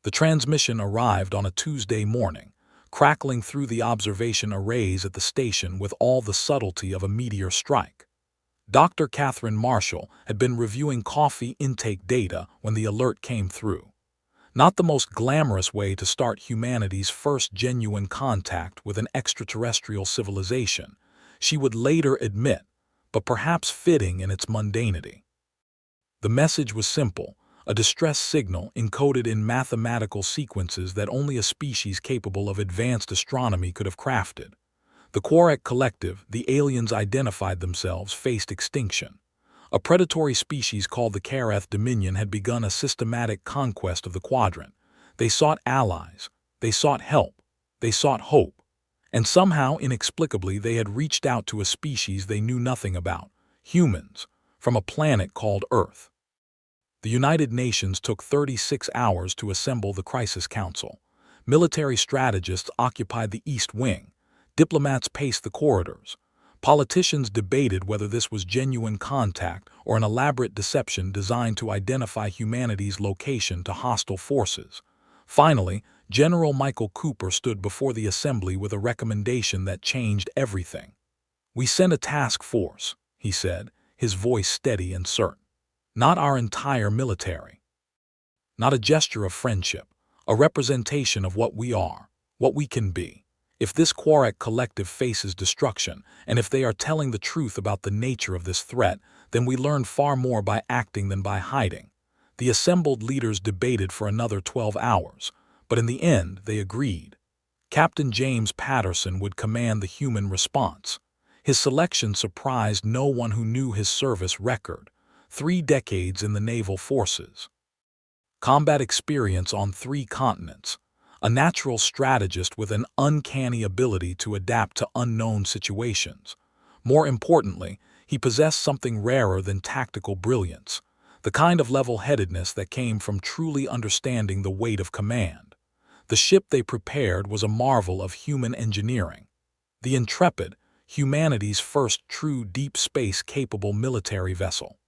The transmission arrived on a Tuesday morning, crackling through the observation arrays at the station with all the subtlety of a meteor strike. Dr. Catherine Marshall had been reviewing coffee intake data when the alert came through. Not the most glamorous way to start humanity's first genuine contact with an extraterrestrial civilization, she would later admit, but perhaps fitting in its mundanity. The message was simple, a distress signal encoded in mathematical sequences that only a species capable of advanced astronomy could have crafted. The Quark collective, the aliens identified themselves, faced extinction. A predatory species called the Karath Dominion had begun a systematic conquest of the quadrant. They sought allies, they sought help, they sought hope. And somehow, inexplicably, they had reached out to a species they knew nothing about, humans, from a planet called Earth. The United Nations took 36 hours to assemble the Crisis Council. Military strategists occupied the East Wing. Diplomats paced the corridors. Politicians debated whether this was genuine contact or an elaborate deception designed to identify humanity's location to hostile forces. Finally, General Michael Cooper stood before the assembly with a recommendation that changed everything. "We sent a task force," he said, his voice steady and certain. "Not our entire military. Not a gesture of friendship, a representation of what we are, what we can be. If this Quark collective faces destruction, and if they are telling the truth about the nature of this threat, then we learn far more by acting than by hiding." The assembled leaders debated for another 12 hours, but in the end they agreed. Captain James Patterson would command the human response. His selection surprised no one who knew his service record: 3 decades in the naval forces, combat experience on 3 continents, a natural strategist with an uncanny ability to adapt to unknown situations. More importantly, he possessed something rarer than tactical brilliance, the kind of level-headedness that came from truly understanding the weight of command. The ship they prepared was a marvel of human engineering. The Intrepid, humanity's first true deep space-capable military vessel.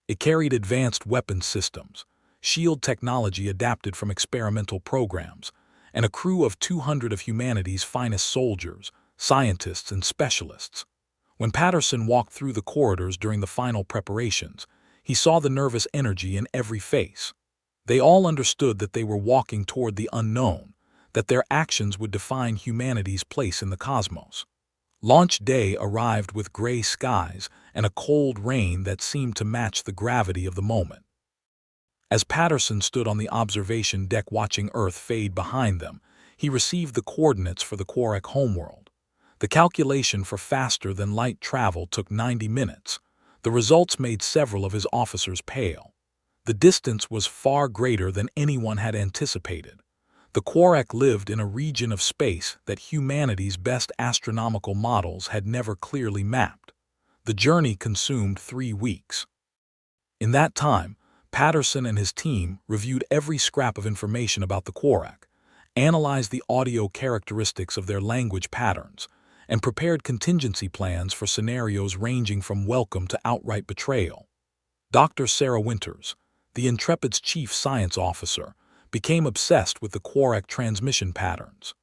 It carried advanced weapons systems, shield technology adapted from experimental programs, and a crew of 200 of humanity's finest soldiers, scientists, and specialists. When Patterson walked through the corridors during the final preparations, he saw the nervous energy in every face. They all understood that they were walking toward the unknown, that their actions would define humanity's place in the cosmos. Launch day arrived with gray skies and a cold rain that seemed to match the gravity of the moment. As Patterson stood on the observation deck watching Earth fade behind them, he received the coordinates for the Quark homeworld. The calculation for faster-than-light travel took 90 minutes. The results made several of his officers pale. The distance was far greater than anyone had anticipated. The Quark lived in a region of space that humanity's best astronomical models had never clearly mapped. The journey consumed 3 weeks. In that time, Patterson and his team reviewed every scrap of information about the Quark, analyzed the audio characteristics of their language patterns, and prepared contingency plans for scenarios ranging from welcome to outright betrayal. Dr. Sarah Winters, the Intrepid's chief science officer, became obsessed with the Quark transmission patterns.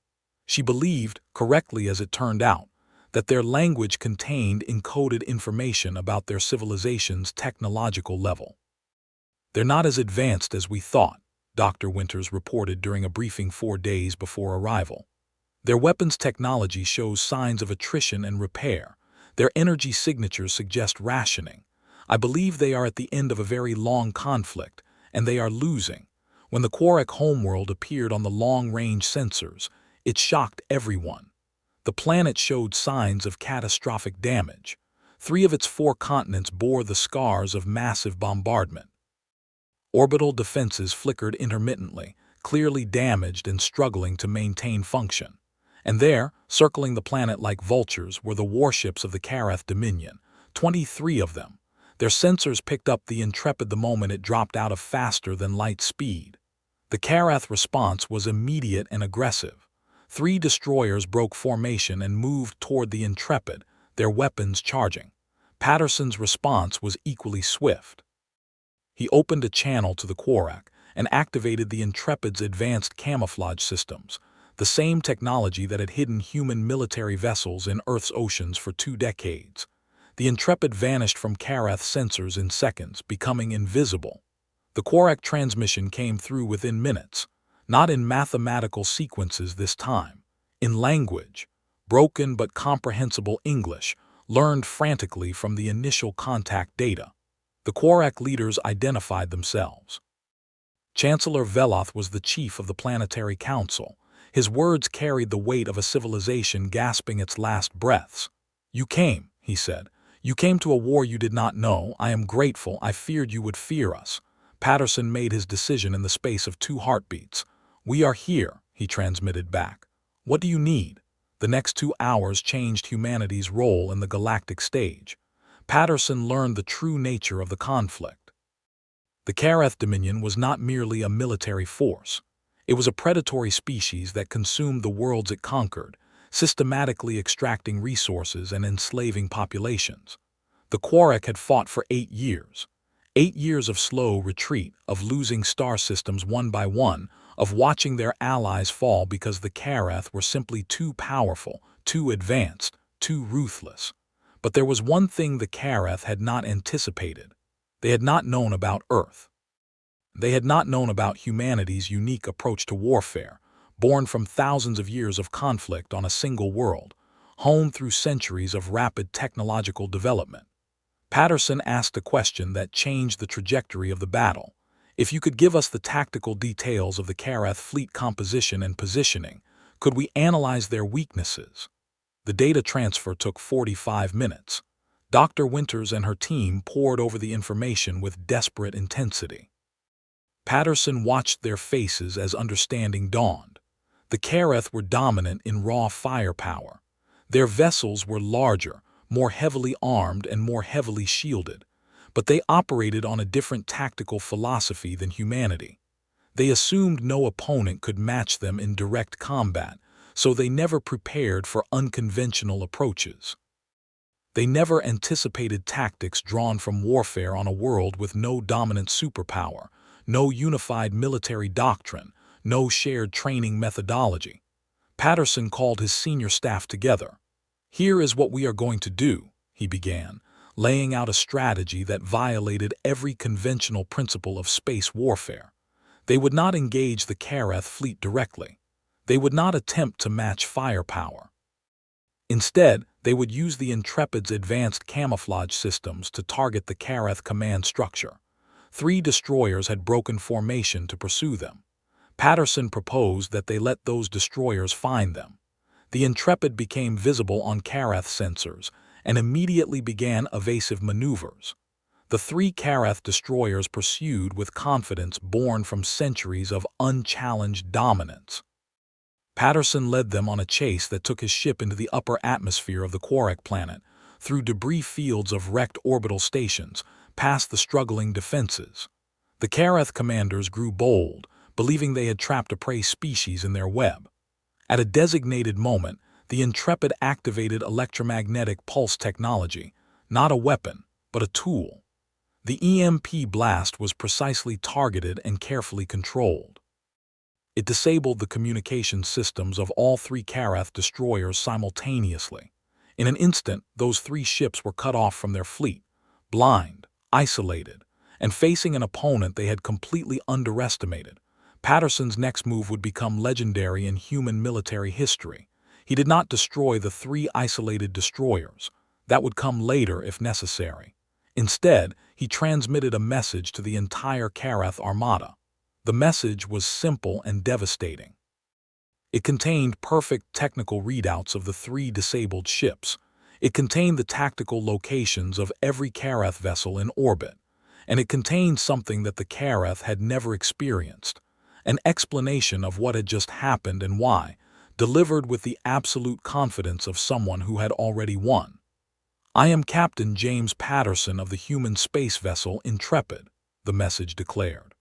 She believed, correctly as it turned out, that their language contained encoded information about their civilization's technological level. "They're not as advanced as we thought," Dr. Winters reported during a briefing 4 days before arrival. "Their weapons technology shows signs of attrition and repair. Their energy signatures suggest rationing. I believe they are at the end of a very long conflict, and they are losing." When the Quark homeworld appeared on the long-range sensors, it shocked everyone. The planet showed signs of catastrophic damage. 3 of its 4 continents bore the scars of massive bombardment. Orbital defenses flickered intermittently, clearly damaged and struggling to maintain function. And there, circling the planet like vultures, were the warships of the Karath Dominion, 23 of them. Their sensors picked up the Intrepid the moment it dropped out of faster-than-light speed. The Karath response was immediate and aggressive. 3 destroyers broke formation and moved toward the Intrepid, their weapons charging. Patterson's response was equally swift. He opened a channel to the Quark, and activated the Intrepid's advanced camouflage systems, the same technology that had hidden human military vessels in Earth's oceans for 2 decades. The Intrepid vanished from Karath sensors in seconds, becoming invisible. The Quarak transmission came through within minutes, not in mathematical sequences this time, in language, broken but comprehensible English, learned frantically from the initial contact data. The Quarak leaders identified themselves. Chancellor Veloth was the chief of the Planetary Council. His words carried the weight of a civilization gasping its last breaths. "You came," he said. "You came to a war you did not know. I am grateful. I feared you would fear us." Patterson made his decision in the space of 2 heartbeats. "We are here," he transmitted back. "What do you need?" The next 2 hours changed humanity's role in the galactic stage. Patterson learned the true nature of the conflict. The Karath Dominion was not merely a military force. It was a predatory species that consumed the worlds it conquered, systematically extracting resources and enslaving populations. The Quarak had fought for 8 years. 8 years of slow retreat, of losing star systems one by one, of watching their allies fall because the Karath were simply too powerful, too advanced, too ruthless. But there was one thing the Karath had not anticipated. They had not known about Earth. They had not known about humanity's unique approach to warfare, born from thousands of years of conflict on a single world, honed through centuries of rapid technological development. Patterson asked a question that changed the trajectory of the battle. "If you could give us the tactical details of the Karath fleet composition and positioning, could we analyze their weaknesses?" The data transfer took 45 minutes. Dr. Winters and her team pored over the information with desperate intensity. Patterson watched their faces as understanding dawned. The Karath were dominant in raw firepower. Their vessels were larger, more heavily armed and more heavily shielded, but they operated on a different tactical philosophy than humanity. They assumed no opponent could match them in direct combat, so they never prepared for unconventional approaches. They never anticipated tactics drawn from warfare on a world with no dominant superpower, no unified military doctrine, no shared training methodology. Patterson called his senior staff together. "Here is what we are going to do," he began, laying out a strategy that violated every conventional principle of space warfare. They would not engage the Karath fleet directly. They would not attempt to match firepower. Instead, they would use the Intrepid's advanced camouflage systems to target the Karath command structure. 3 destroyers had broken formation to pursue them. Patterson proposed that they let those destroyers find them. The Intrepid became visible on Karath sensors and immediately began evasive maneuvers. The 3 Karath destroyers pursued with confidence born from centuries of unchallenged dominance. Patterson led them on a chase that took his ship into the upper atmosphere of the Quarak planet, through debris fields of wrecked orbital stations, past the struggling defenses. The Karath commanders grew bold, believing they had trapped a prey species in their web. At a designated moment, the Intrepid activated electromagnetic pulse technology, not a weapon, but a tool. The EMP blast was precisely targeted and carefully controlled. It disabled the communication systems of all 3 Karath destroyers simultaneously. In an instant, those 3 ships were cut off from their fleet, blind, isolated, and facing an opponent they had completely underestimated. Patterson's next move would become legendary in human military history. He did not destroy the 3 isolated destroyers. That would come later if necessary. Instead, he transmitted a message to the entire Karath armada. The message was simple and devastating. It contained perfect technical readouts of the 3 disabled ships. It contained the tactical locations of every Karath vessel in orbit. And it contained something that the Karath had never experienced, an explanation of what had just happened and why, delivered with the absolute confidence of someone who had already won. "I am Captain James Patterson of the human space vessel Intrepid," the message declared.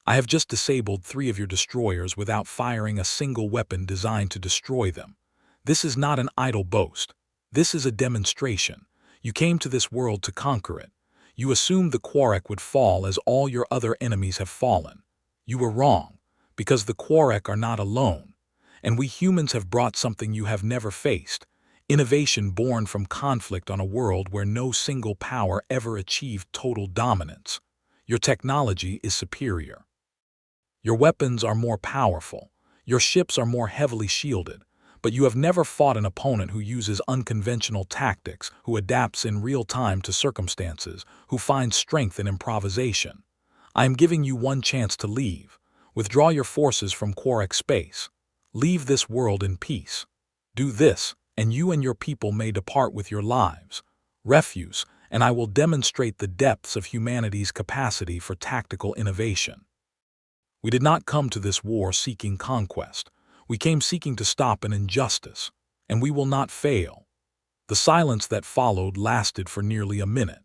"I have just disabled 3 of your destroyers without firing a single weapon designed to destroy them. This is not an idle boast. This is a demonstration. You came to this world to conquer it. You assumed the Quarak would fall as all your other enemies have fallen. You were wrong, because the Quark are not alone, and we humans have brought something you have never faced, innovation born from conflict on a world where no single power ever achieved total dominance. Your technology is superior. Your weapons are more powerful, your ships are more heavily shielded, but you have never fought an opponent who uses unconventional tactics, who adapts in real time to circumstances, who finds strength in improvisation. I am giving you one chance to leave. Withdraw your forces from Quark space. Leave this world in peace. Do this, and you and your people may depart with your lives. Refuse, and I will demonstrate the depths of humanity's capacity for tactical innovation. We did not come to this war seeking conquest. We came seeking to stop an injustice, and we will not fail. The silence that followed lasted for nearly a minute.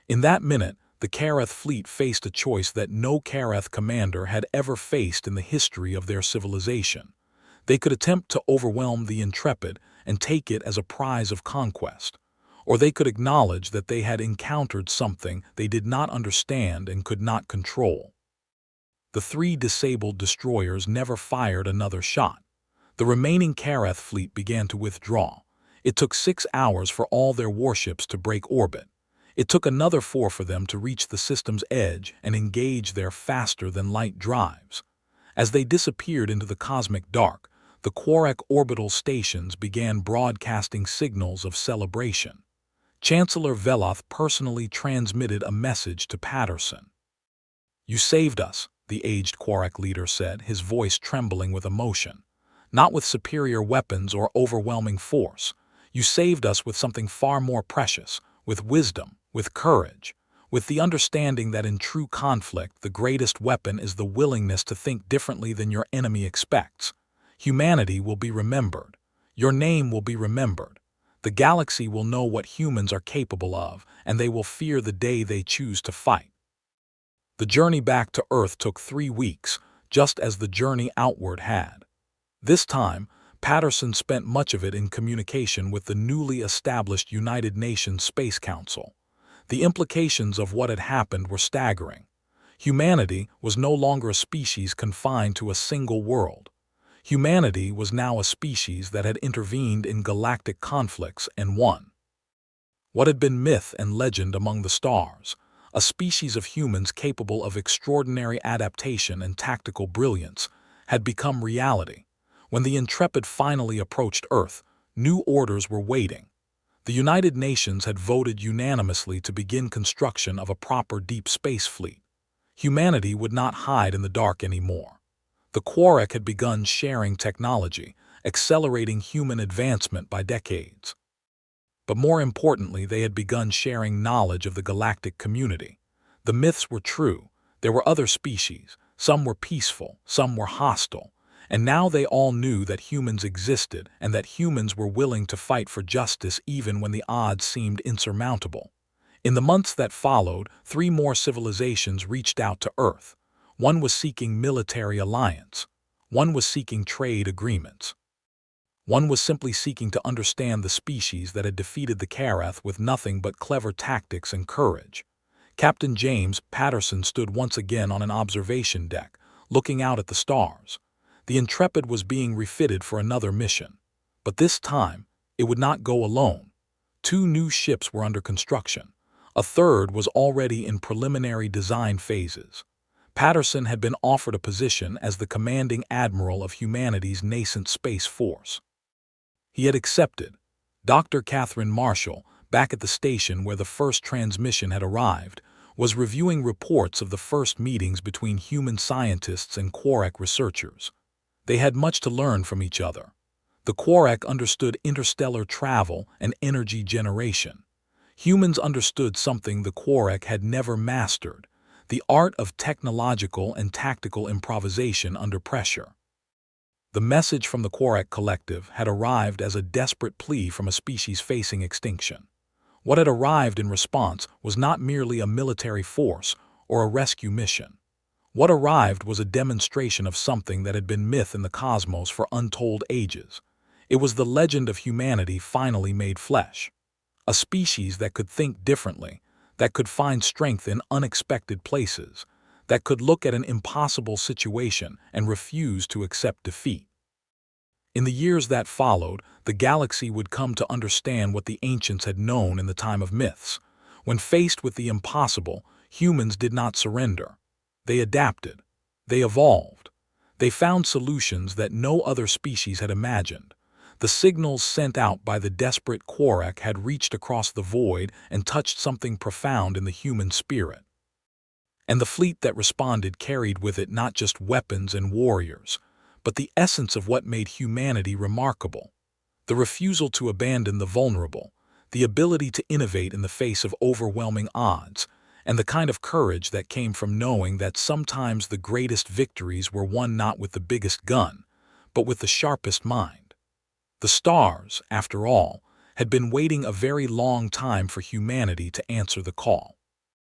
In that minute, the Karath fleet faced a choice that no Karath commander had ever faced in the history of their civilization. They could attempt to overwhelm the Intrepid and take it as a prize of conquest, or they could acknowledge that they had encountered something they did not understand and could not control. The 3 disabled destroyers never fired another shot. The remaining Karath fleet began to withdraw. It took 6 hours for all their warships to break orbit. It took another 4 for them to reach the system's edge and engage their faster-than-light drives. As they disappeared into the cosmic dark, the Quark orbital stations began broadcasting signals of celebration. Chancellor Veloth personally transmitted a message to Patterson. "You saved us," the aged Quark leader said, his voice trembling with emotion. "Not with superior weapons or overwhelming force. You saved us with something far more precious, with wisdom, with courage, with the understanding that in true conflict the greatest weapon is the willingness to think differently than your enemy expects. Humanity will be remembered. Your name will be remembered. The galaxy will know what humans are capable of, and they will fear the day they choose to fight." The journey back to Earth took 3 weeks, just as the journey outward had. This time, Patterson spent much of it in communication with the newly established United Nations Space Council. The implications of what had happened were staggering. Humanity was no longer a species confined to a single world. Humanity was now a species that had intervened in galactic conflicts and won. What had been myth and legend among the stars, a species of humans capable of extraordinary adaptation and tactical brilliance, had become reality. When the Intrepid finally approached Earth, new orders were waiting. The United Nations had voted unanimously to begin construction of a proper deep space fleet. Humanity would not hide in the dark anymore. The Quark had begun sharing technology, accelerating human advancement by decades. But more importantly, they had begun sharing knowledge of the galactic community. The myths were true. There were other species. Some were peaceful, some were hostile. And now they all knew that humans existed and that humans were willing to fight for justice even when the odds seemed insurmountable. In the months that followed, 3 more civilizations reached out to Earth. One was seeking military alliance. One was seeking trade agreements. One was simply seeking to understand the species that had defeated the Karath with nothing but clever tactics and courage. Captain James Patterson stood once again on an observation deck, looking out at the stars. The Intrepid was being refitted for another mission. But this time, it would not go alone. 2 new ships were under construction. A third was already in preliminary design phases. Patterson had been offered a position as the commanding admiral of humanity's nascent space force. He had accepted. Dr. Catherine Marshall, back at the station where the first transmission had arrived, was reviewing reports of the first meetings between human scientists and Quark researchers. They had much to learn from each other. The Quark understood interstellar travel and energy generation. Humans understood something the Quark had never mastered, the art of technological and tactical improvisation under pressure. The message from the Quark Collective had arrived as a desperate plea from a species facing extinction. What had arrived in response was not merely a military force or a rescue mission. What arrived was a demonstration of something that had been myth in the cosmos for untold ages. It was the legend of humanity finally made flesh. A species that could think differently, that could find strength in unexpected places, that could look at an impossible situation and refuse to accept defeat. In the years that followed, the galaxy would come to understand what the ancients had known in the time of myths. When faced with the impossible, humans did not surrender. They adapted. They evolved. They found solutions that no other species had imagined. The signals sent out by the desperate Quark had reached across the void and touched something profound in the human spirit. And the fleet that responded carried with it not just weapons and warriors, but the essence of what made humanity remarkable: the refusal to abandon the vulnerable, the ability to innovate in the face of overwhelming odds, and the kind of courage that came from knowing that sometimes the greatest victories were won not with the biggest gun, but with the sharpest mind. The stars, after all, had been waiting a very long time for humanity to answer the call.